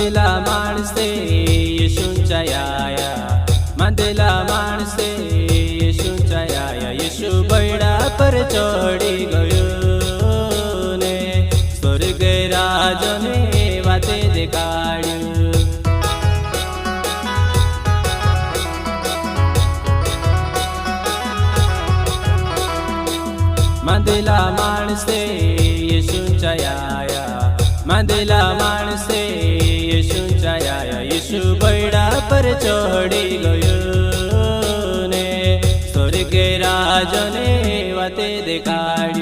માંદેલા માણસે યેશુંच्या आया, માંદેલા માણસે યેશુંच्या आया। યેશુ બૈડા પર ચડી ગયો ને સ્વર્ગ રાજને વાતે દેખાડ્યું। માંદેલા માણસે યેશુંच्या आया, માંદેલા માણસે યેશુંच्या आया। યેશુ બૈડા પર ચડી ગયો ને સ્વર્ગ રાજને વાતે દેખાડ્યું।